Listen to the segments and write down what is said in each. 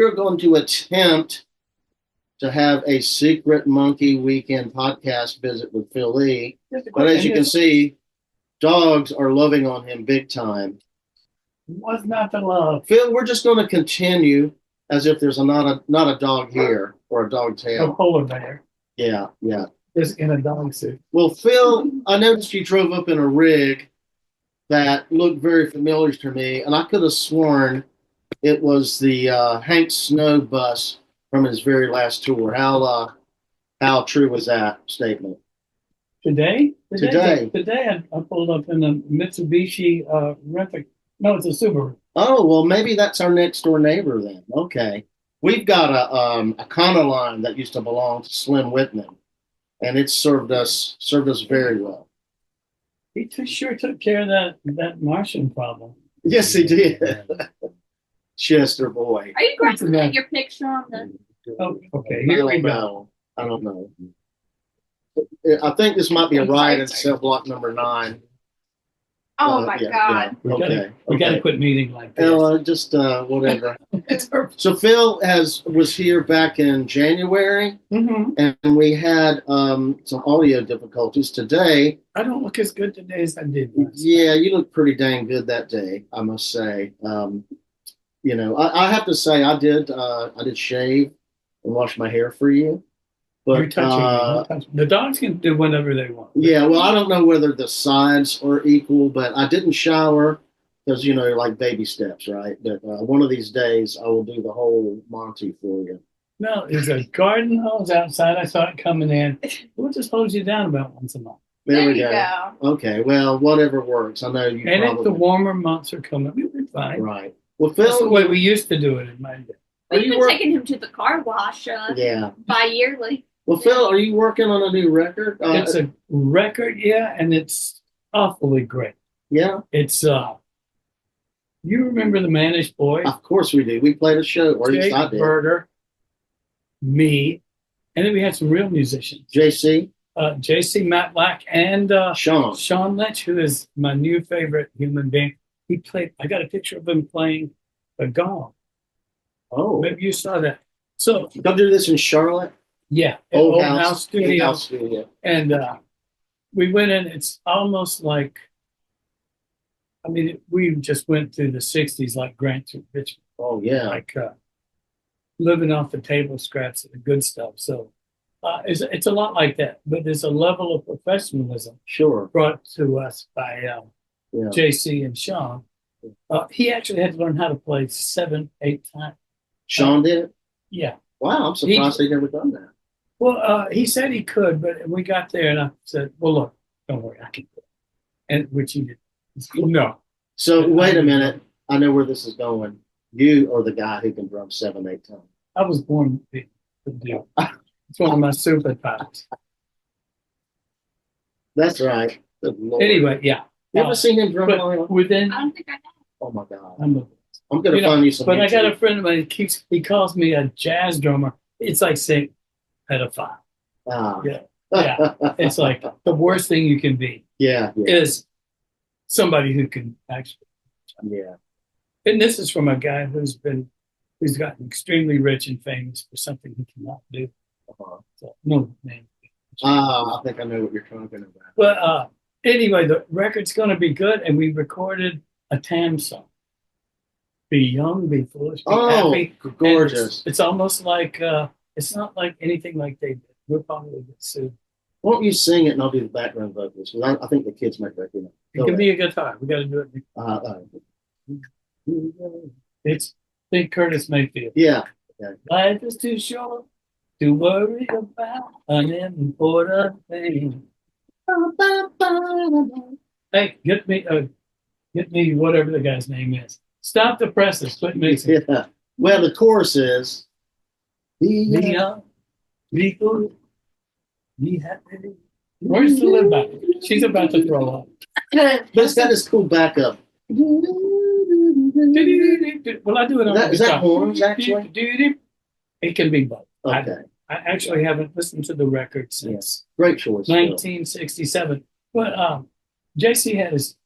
we are going to attempt to have a secret monkey weekend podcast visit with Phil Lee. But as you can see, dogs are loving on him big time. Was not the love. Phil, we're just going to continue as if there's not a dog here or a dog tail. A polar bear. Yeah. Is in a dog suit. Well, Phil, I noticed you drove up in a rig that looked very familiar to me, and I could have sworn it was the Hank Snow bus from his very last tour. How true was that statement? Today Today I pulled up in a Mitsubishi No, it's a Subaru. Oh, well, maybe that's our next door neighbor then. Okay. We've got a Econoline that used to belong to Slim Whitman, and it served us very well. He sure took care of that Martian problem. Yes, he did. Chester boy. Are you going to get your picture on the? Oh, okay. Here we go. I don't know. I think this might be a riot in cell block number 9. Oh my God. Yeah. We gotta quit meeting like this. Ella, just whatever. So Phil was here back in January, and we had some audio difficulties today. I don't look as good today as I did. Yeah, you look pretty dang good that day, I must say. I have to say I did shave and wash my hair for you. But you're touching me. The dogs can do whatever they want. Yeah, well, I don't know whether the sides are equal, but I didn't shower because, like baby steps, right? But one of these days I will do the whole Monty for you. No, there's a garden hose outside. I saw it coming in. We'll just hose you down about once a month. There we go. Okay, well, whatever works. I know you. And if the warmer months are coming, we'll be fine. Right. Well, Phil, that's the way we used to do it in my day. We've been taking him to the car wash. Bi-yearly. Well, Phil, are you working on a new record? It's a record, yeah, and it's awfully great. Yeah. It's you remember the Manish Boys? Of course we do. We played a show, or at least I did. Berger, me, and then we had some real musicians. JC, Matt Black, and Sean Lynch, who is my new favorite human being. He played. I got a picture of him playing the gong. Oh, maybe you saw that. So they'll do this in Charlotte. Yeah, Old House Studio. And we went in. It's almost like, we just went through the '60s, like Grant through Richmond. Oh yeah, like living off the table scraps of the good stuff. So it's a lot like that, but there's a level of professionalism brought to us by JC and Sean. He actually had to learn how to play 7, 8 times. Sean did? Yeah. Wow, I'm surprised he'd never done that. Well, he said he could, but we got there and I said, well, look, don't worry, I can do it. And which he did. No. So wait a minute. I know where this is going. You are the guy who can drum 7, 8 times. I was born to do it. It's one of my superpowers. That's right. Anyway, yeah. You ever seen him drum within? I don't think I have. Oh my God. I'm going to find you some. But YouTube. I got a friend of mine. He calls me a jazz drummer. It's like saying pedophile. Yeah. It's like the worst thing you can be. Yeah. Is somebody who can actually. Yeah. And this is from a guy who's gotten extremely rich and famous for something he cannot do. So, no name. I think I know what you're talking about. But anyway, the record's going to be good, and we recorded a Tam song. Be young, be foolish, be happy. Gorgeous. It's almost like it's not like anything like they did. We'll probably get sued. Won't you sing it and I'll do the background vocals? I think the kids might recognize it. Give me a guitar. We got to do it. It's think Curtis Mayfield. Yeah. Life is too short to worry about unimportant things. Hey, get me whatever the guy's name is. Stop the presses. Quit mixing. Yeah. Well, the chorus is be young, be good, be happy. Where's the live back? She's about to throw up. But it's got this cool backup. Well, I do it on is that horns, actually? It can be both. Okay. I actually haven't listened to the record since great choice 1967. But JC had his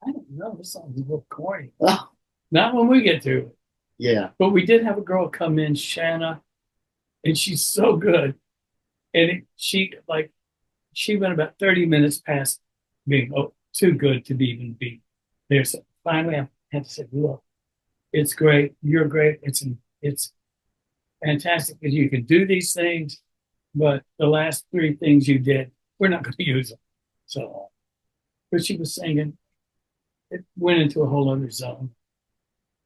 I don't know, this song's a little corny. Not when we get through it. Yeah. But we did have a girl come in, Shanna, and she's so good. And she went about 30 minutes past being too good to even be there. So finally, I had to say, look, it's great. You're great. It's fantastic that you can do these things, but the last three things you did, we're not going to use them. So, but she was singing. It went into a whole other zone,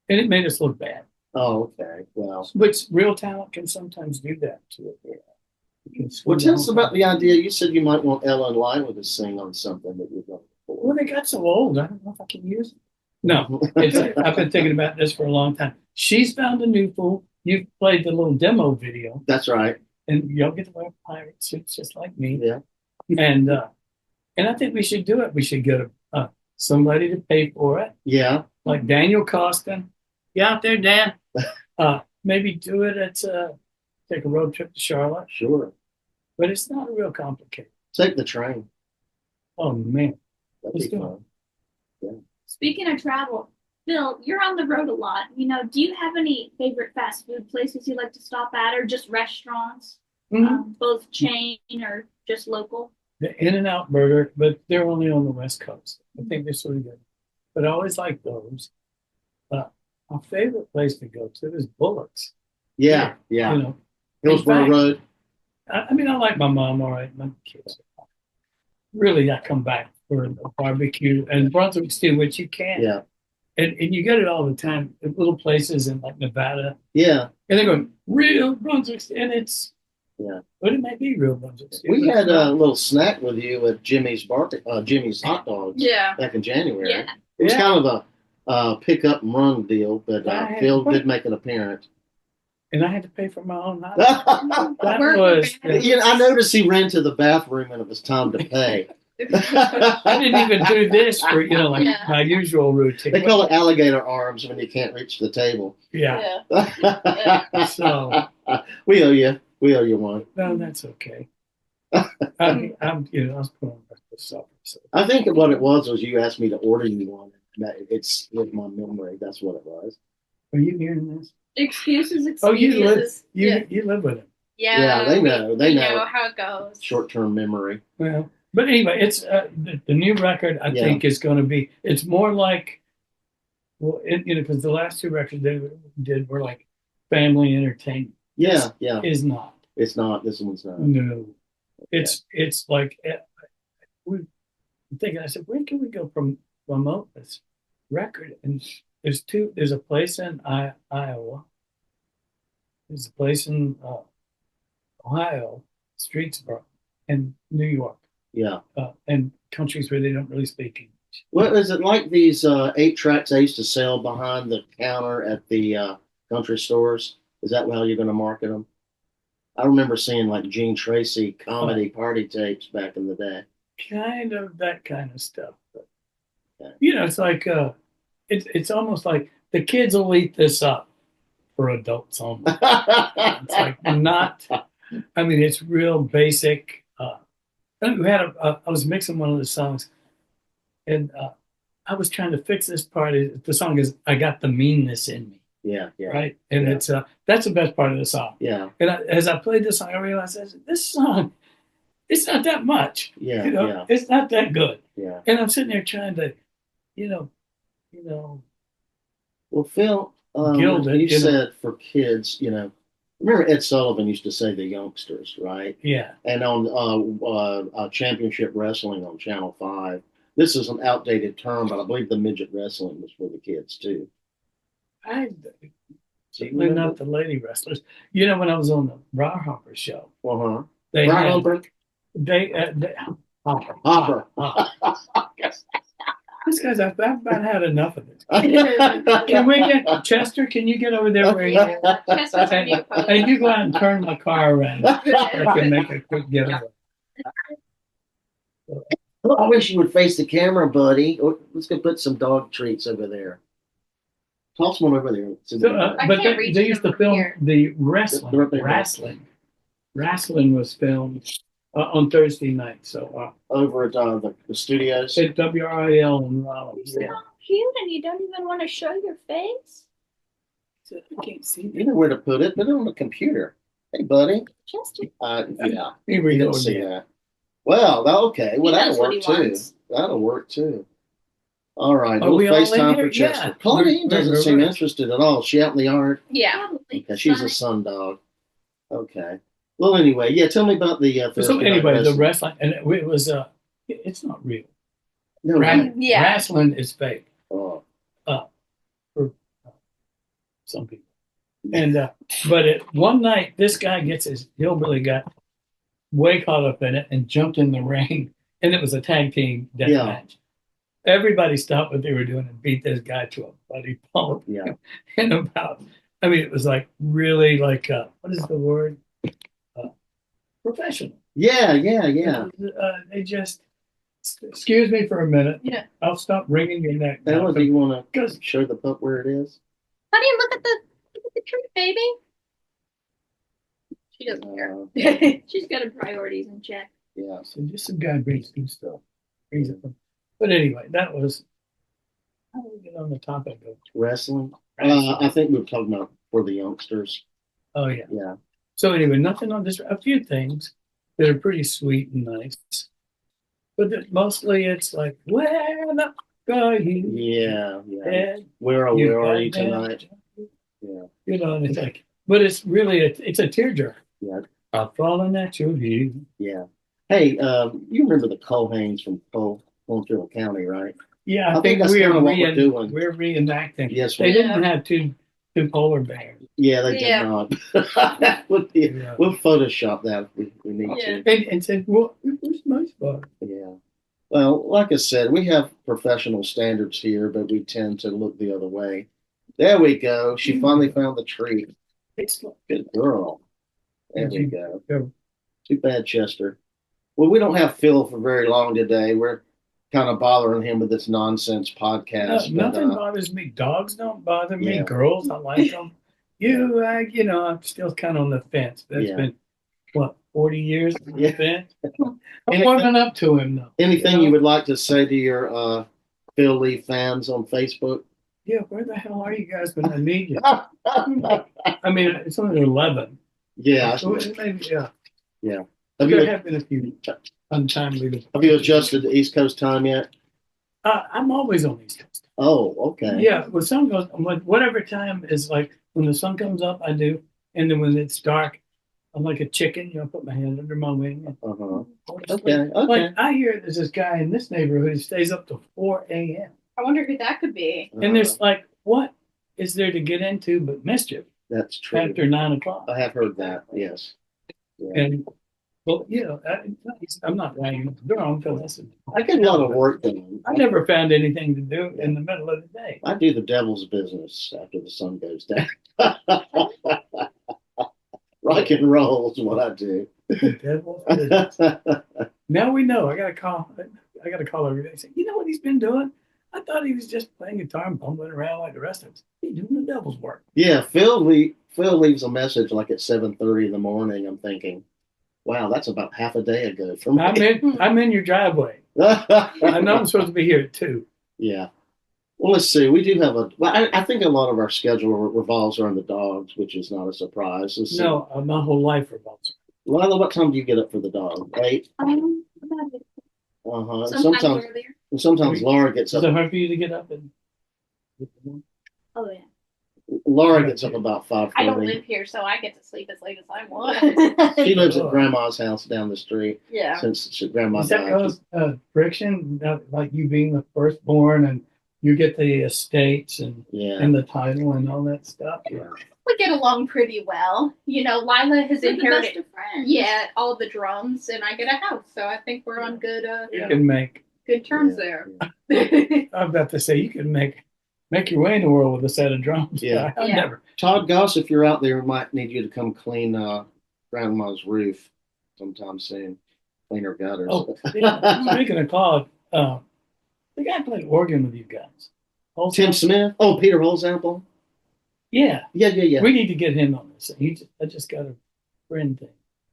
and it made us look bad. Oh, okay. Well, Which real talent can sometimes do that to it. Well, tell us about the idea. You said you might want Ella and Lila to sing on something that you've done before. Well, they got so old. I don't know if I can use it. No, I've been thinking about this for a long time. She's found a new fool. You've played the little demo video. That's right. And y'all get to wear pirate suits just like me. Yeah. And I think we should do it. We should get somebody to pay for it. Yeah. Like Daniel Costin. You out there, Dan? Maybe do it at take a road trip to Charlotte. Sure. But it's not real complicated. Take the train. Oh man. That'd be fun. Yeah. Speaking of travel, Bill, you're on the road a lot. Do you have any favorite fast food places you like to stop at, or just restaurants, both chain or just local? The In-N-Out Burger, but they're only on the West Coast. I think they're sort of good. But I always like those. My favorite place to go to is Bullock's. Yeah. Hillsborough Road. I like my mom, all right. My kids. Really, I come back for a barbecue and Brunswick stew, which you can't. Yeah. And you get it all the time at little places in like Nevada. Yeah. And they're going, real Brunswick stew. And it's, yeah. But it might be real Brunswick stew. We had a little snack with you at Jimmy's Hot Dogs back in January. Yeah. It was kind of a pick up and run deal, but Phil did make an appearance. And I had to pay for my own hot dog. That was. I noticed he ran to the bathroom and it was time to pay. I didn't even do this for my usual routine. They call it alligator arms when you can't reach the table. Yeah. So we owe you one. No, that's okay. I was putting this up. So. I think what it was you asked me to order you one. It's with my memory. That's what it was. Are you hearing this? Excuses. Oh, you live with him. Yeah, they know. They know how it goes. Short-term memory. Well, but anyway, it's the new record. I think is going to be. It's more like, because the last two records they did were like family entertainment. Yeah, Is not. It's not. This one's not. No, it's like I'm thinking. I said, where can we go promote this record? And there's a place in Iowa. There's a place in Ohio, Streetsboro, and New York. Yeah. And countries where they don't really speak English. Well, is it like these 8 tracks I used to sell behind the counter at the country stores? Is that how you're going to market them? I remember seeing like Gene Tracy comedy party tapes back in the day. Kind of that kind of stuff. But, it's like it's almost like the kids will eat this up for adults only. It's like not. I mean, it's real basic. We had I was mixing one of the songs, and I was trying to fix this part. The song is "I Got the Meanness in Me." Yeah. Right, and it's that's the best part of the song. Yeah. And as I played this song, I realized this song, it's not that much. Yeah. It's not that good. Yeah. And I'm sitting there trying to, Well, Phil, you said for kids, remember Ed Sullivan used to say the youngsters, right? Yeah. And on Championship Wrestling on Channel 5, this is an outdated term, but I believe the midget wrestling was for the kids too. Certainly not the lady wrestlers. When I was on the Rawhopper show, they Hopper. This guy's, I've about had enough of this. Can we get Chester? Can you get over there where you are? And you go out and turn my car around. I can make a quick getaway. I wish you would face the camera, buddy. Let's go put some dog treats over there. Toss one over there. But they used to film the wrestling. Wrestling was filmed on Thursday night. So over at the studios at WRIL in Raleigh. You're so cute, and you don't even want to show your face. I can't see You know where to put it. Put it on the computer. Hey, buddy. Chester. Yeah. Here we You go didn't see again. that. Well, okay. Well, He that'll knows what work he too. wants. That'll work too. All right. Are We'll we all in FaceTime here? for Chester. Yeah. Claudine We're doesn't seem reversed. interested at all. Is she out in the yard? Yeah. Okay. She's a sun dog. Okay. Well, anyway, yeah. Tell me about the So Thursday night anyway, the wrestling. wrestling, and it was it's not real. No, Yeah. Wrestling is fake Oh, for some people. And but one night, this guy gets his hillbilly got way caught up in it and jumped in the ring, and it was a tag team death Yeah. match. Everybody stopped what they were doing and beat this guy to a bloody pulp. yeah. And I mean, it was like really like what is the word? Professional. Yeah. They just excuse me for a minute. Yeah. I'll stop wringing your neck. Ella, do you want to Because show the pup where it is? Honey, look at the tree, baby. She doesn't care. She's got her priorities in check. Yeah. so just some guy brings good stuff. But anyway, that was how do we get on the topic of Wrestling. wrestling? I think we were talking about for the youngsters. Oh yeah. Yeah. So anyway, nothing on this. A few things that are pretty sweet and nice, but mostly it's like, where the are you? Yeah. Dad? Where are you goddamn tonight? junkie? Yeah. You know, and it's like, but it's really it's a tearjerker. Yeah. I'm falling at your feet. Yeah. Hey, you remember the Culhanes from Bloomfield County, right? Yeah, I think that's we are kinda what we're doing. we're reenacting. Yes, They we didn't have two polar bears. Yeah, they did Yeah. not. That would be. Yeah. We'll Photoshop that if we need Yeah. to. And said, well, it was my spot. Yeah. Well, like I said, we have professional standards here, but we tend to look the other way. There we go. She finally found the tree. It's like, Good girl. There we go. go. Too bad, Chester. Well, we don't have Phil for very long today. We're kind of bothering him with this nonsense podcast. nothing bothers me. Dogs don't bother me. Yeah. Girls, I like them. I'm still kind of on the fence. That's Yeah. been what 40 years on the Yeah. fence. I'm warming up to him though. Anything know? you would like to say to your Phil Lee fans on Facebook? Yeah, where the hell are you guys when I need you? I mean, it's only 11. Yeah. So maybe, yeah. Yeah. There have been a few untimely. Have you adjusted to East Coast time yet? I'm always on East Coast. Oh, okay. Yeah, when sun goes, whatever time is like when the sun comes up, I do, and then when it's dark, I'm like a chicken. Put my hand under my wing. And Uh-huh. go to sleep. Okay. Like I hear there's this guy in this neighborhood who stays up to 4 a.m. I wonder who that could be. And there's like, what is there to get into but mischief That's true. after 9 o'clock? I have heard that. Yes. Yeah. And well, I'm not lying. Durham, listen. I get a lot of work done. I never found anything to do in the middle of the day. I do the devil's business after the sun goes down. Rock and roll is what I do. Now we know. I got to call every day and say, you know what he's been doing? I thought he was just playing guitar and bumbling around like the rest of us. He's doing the devil's work. Yeah, Phil leaves a message like at 7:30 in the morning. I'm thinking, wow, that's about half a day ago for me. I'm in your driveway. I know I'm supposed to be here at 2. Yeah. Well, let's see. We do have I think a lot of our schedule revolves around the dogs, which is not a surprise. Let's see. No, my whole life revolves. Lila, what time do you get up for the dog? 8? About it. Uh-huh. Sometimes earlier. Sometimes Laura gets Is it up. hard for you to get up? Oh yeah. Laura gets up about 5:30. I don't live here, so I get to sleep as late as I want. She lives at Grandma's house down the street. Yeah. Since Grandma Is that died. cause friction? Like you being the firstborn and you get the estates and Yeah. the title and all that stuff? Yeah. We get along pretty well. Lila has We're the inherited best of friends. yeah, all the drums, and I get a house, so I think we're on good You can make. good terms Yeah, there. I'm about to say you can make your way in the world with a set of drums. Yeah. I've Yeah. never. Todd Goss, if you're out there, we might need you to come clean Grandma's roof sometime soon. Clean her gutters. Oh, speaking of Claude, the guy played organ with you guys. Tim Smith. Oh, Peter Holzapple. Yeah, Yeah. we need to get him on this. I just got a friend thing.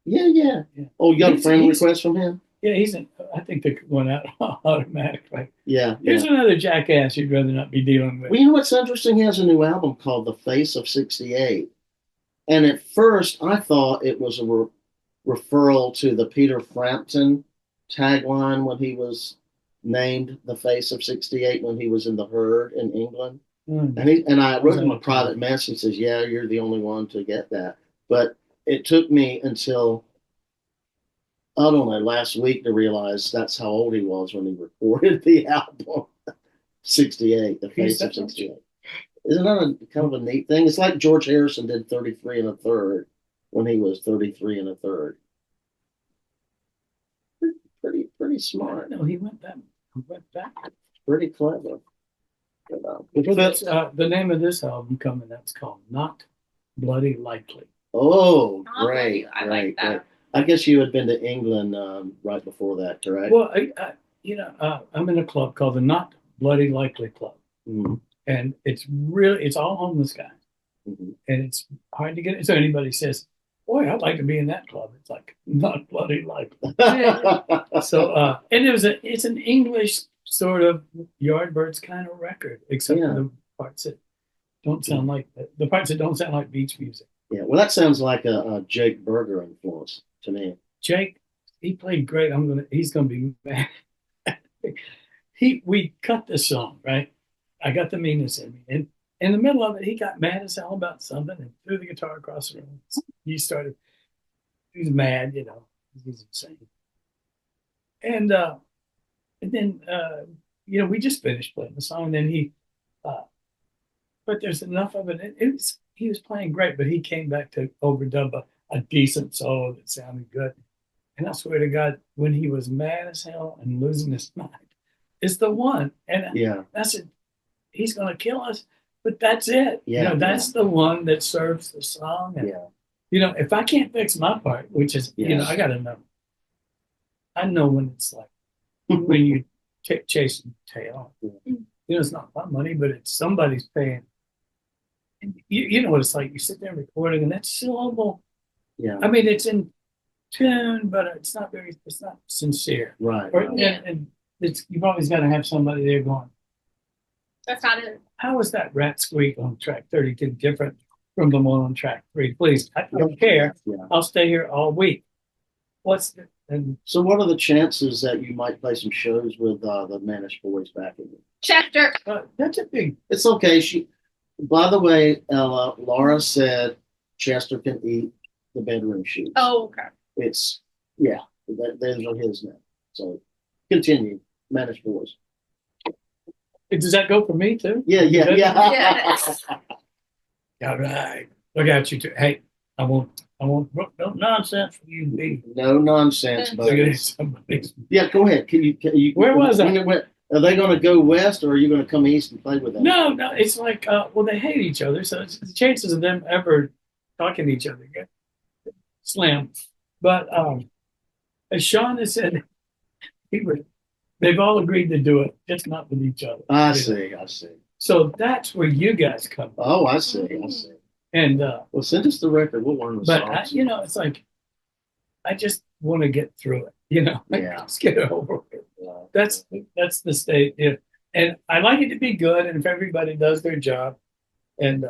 Yeah. Yeah. Oh, you got a He's- friend he's- request from him? Yeah, I think they went out automatically. Yeah. Here's another jackass you'd rather not be dealing with. Well, you know what's interesting? He has a new album called The Face of 68. And at first, I thought it was a referral to the Peter Frampton tagline when he was named The Face of 68 when he was in the Herd in England. And I wrote him a private message. He says, "Yeah, you're the only one to get that." But it took me until, I don't know, last week to realize that's how old he was when he recorded the album. 68, The Face of 68. Isn't that kind of a neat thing? It's like George Harrison did 33 and a third when he was 33 and a third. Pretty smart. No, he went back. Pretty clever. The name of this album coming that's called Not Bloody Likely. Oh, great. I like that. Great. I guess you had been to England right before that, correct? Well, I'm in a club called the Not Bloody Likely Club. Mm-hmm. And it's all homeless guys. Mm-hmm. And it's hard to get it. So anybody says, "Boy, I'd like to be in that club." It's like, not bloody likely. So, and it's an English sort of Yardbirds kind of record, except for the parts that don't sound like the parts that don't sound like beach music. Yeah, well, that sounds like a Jake Berger influence to me. Jake, he played great. He's gonna be mad. We cut this song, right? I got the meanness in me, and in the middle of it, he got mad as hell about something and threw the guitar across the room. He was mad, he's insane. And then we just finished playing the song, and then but there's enough of it. He was playing great, but he came back to overdub a decent solo that sounded good. And I swear to God, when he was mad as hell and losing his mind, it's the one. And I said, he's going to kill us, but that's it. Yeah, that's the one that serves the song. And, if I can't fix my part, which is, I got to know. I know when it's like, when you chase the tail. It's not my money, but it's somebody's paying. And you know what it's like. You sit there recording, and that syllable. Yeah. I mean, it's in tune, but it's not sincere. Right. And you've always got to have somebody there going, "That's not it. How is that rat squeak on track 32 different from the one on track 3? Please, I don't care. Yeah. I'll stay here all week." So what are the chances that you might play some shows with the Manish Boys back in? Chester. That's a big. It's okay. By the way, Ella, Laura said Chester can eat the bedroom sheets. Oh, okay. Those are his now. So continue, Manish Boys. Does that go for me too? Yeah. Yes. All right. Look at you two. Hey, I won't no nonsense for you, B. No nonsense, buddy. Yeah, go ahead. Can you? Where was I? Are they going to go west, or are you going to come east and play with them? No. It's like, they hate each other, so the chances of them ever talking to each other get slim. But as Sean has said, they've all agreed to do it, just not with each other. I see. So that's where you guys come from. Oh, I see. And well, send us the record. We'll learn the songs. But it's like, I just want to get through it. Let's get it over with. That's the state. And I like it to be good, and if everybody does their job, and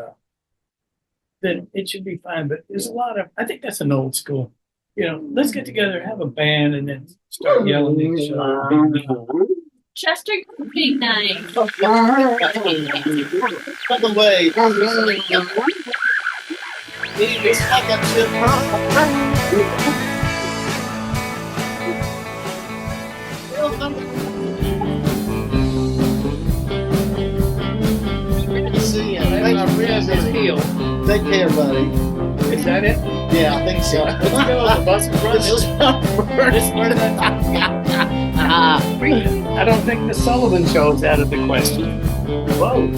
then it should be fine. But there's a lot of, I think that's an old school. Let's get together, have a band, and then start yelling at each other. Chester, big night. By the way, it's like a chip. Good to see you. Take care, buddy. Is that it? Yeah, I think so. Let's go. The bus is running. This part of that. I don't think the Sullivan Show's out of the question. Whoa.